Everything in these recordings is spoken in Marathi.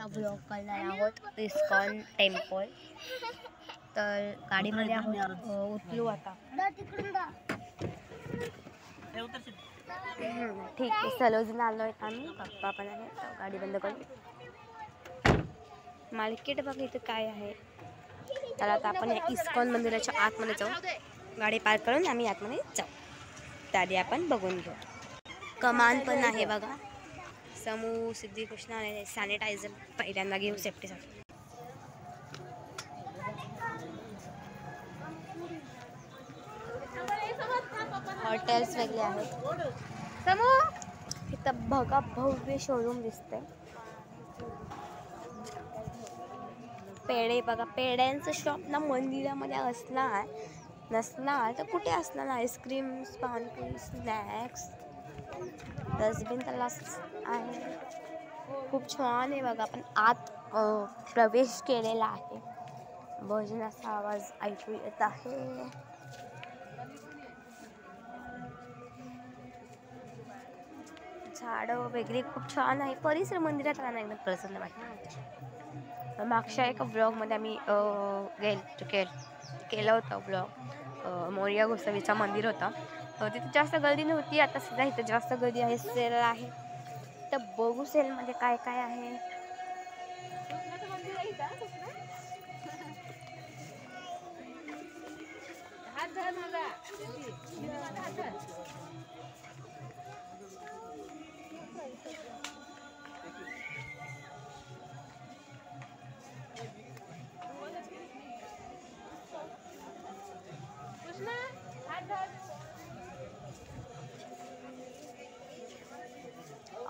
ब्लॉग करणार आहोत इस्कॉन टेम्पल। तर गाडीमध्ये आहोत, उतरू आता। ठीक आहे, सलोजला आलो आहेत आम्ही, पप्पा पण आहे। गाडी बंद करू। मार्केट बघा इथं काय आहे। तर आता आपण या इस्कॉन मंदिराच्या आतमध्ये जाऊ। गाडी पार्क करून आम्ही आतमध्ये जाऊ, त्याआधी आपण बघून घेऊ। कमान पण आहे बघा, समूह सिद्धिकृष्ण आहे। सॅनिटायझर पहिल्यांदा घेऊ सेफ्टीसाठी। हॉटेल्स वेगळे आहेत। समूह इथं बघा भव्य शोरूम दिसतंय। पेढे बघा, पेढ्यांचं शॉप ना मंदिरामध्ये असणार, नसणार तर कुठे असणार। आईस्क्रीम, पाणीपुरी, स्नॅक्स, डस्टबिन तर आहे। खूप छान आहे बघा। आपण आत प्रवेश केलेला आहे। भजनाचा आवाज ऐकू येत आहे। झाडं वगैरे खूप छान आहे। परिसर मंदिरात राहणं एकदम प्रसन्न वाटतं। मागच्या एका ब्लॉगमध्ये आम्ही केलं होतं ब्लॉग। मोरया गोसावीचा मंदिर होता, तिथे जास्त गर्दी नव्हती। आता सुद्धा इथे जास्त गर्दी आहे, सेल आहे। तर बघू सेलमध्ये काय काय आहे।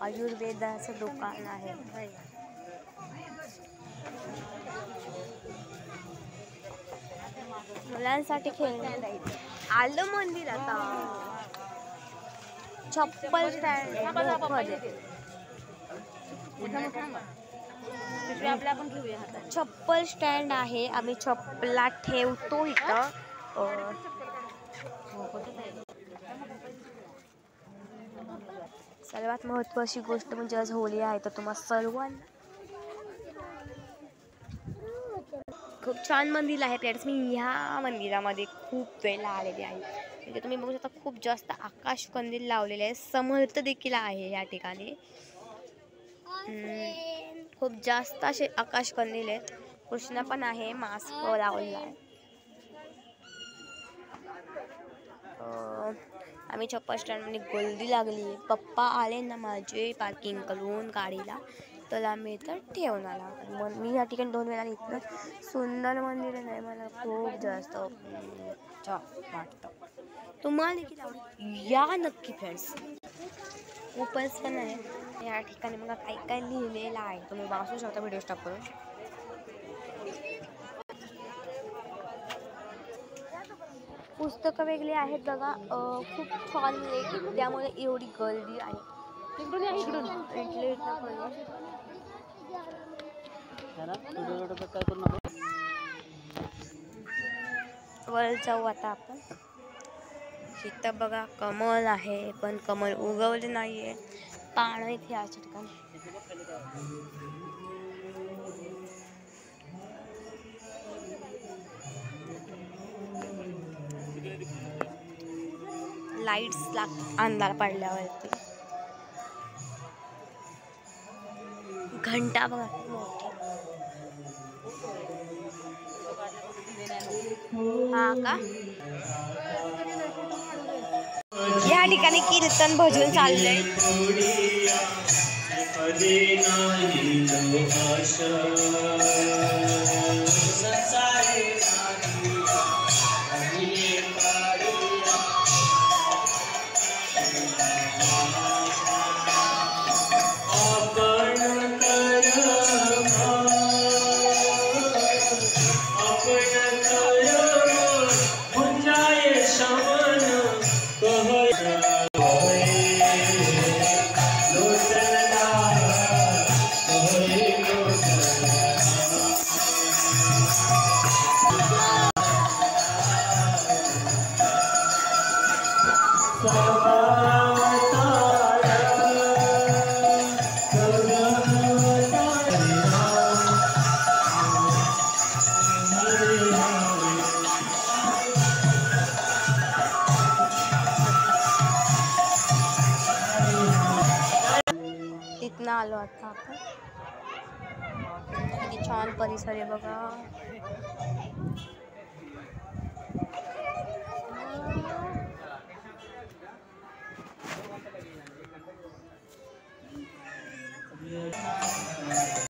आयुर्वेदाचं दुकान आहे। मुलांसाठी खेळणं आलं मंदिर। आता चप्पल स्टँड, चप्पल स्टँड आहे। आम्ही चप्पला ठेवतो इथं। सर्वात महत्त्वाची गोष्ट म्हणजे आज होळी आहे, तर तुम्हा सर्वांना खूप छान मंदिर आहे। प्लॅट्स मी ह्या मंदिरामध्ये खूप वेळेला आलेले आहे। म्हणजे तुम्ही बघू शकता खूप जास्त आकाश कंदील लावलेले आहे। समर्थ देखील आहे या ठिकाणी। खूप जास्त असे आकाश कंदील आहेत। कृष्ण पण आहे, मास्क लावलेला आहे। आम्ही चप्पल स्टँडमध्ये गर्दी लागली। पप्पा आले ना माझे पार्किंग करून गाडीला, तर आम्ही इथं ठेवणार आहोत। मी या ठिकाणी 2 वेळा इथलं सुंदर मंदिर आहे, मला खूप जास्त वाटतं। तुम्हाला देखील आवडेल, या नक्की फ्रेंड्स। कूपन्स पण आहे या ठिकाणी। मग काय काय लिहिलेलं आहे तुम्ही वाचू शकता व्हिडिओ स्टॉप करून। पुस्तकं वेगळी आहेत बघा, खूप छान आहे, त्यामुळे एवढी गर्दी आहे। वर जाऊ आता आपण। इथं बघा कमल आहे, पण कमल उगवले नाहीये। पानं इथे याच्या ठिकाणी। लाईट्स अंधार पडल्यावरती। घंटा बघा मोठी। हा का, या ठिकाणी कीर्तन भजन चाललंय। आलो आता आपण. किती छान परिसर आहे बघा.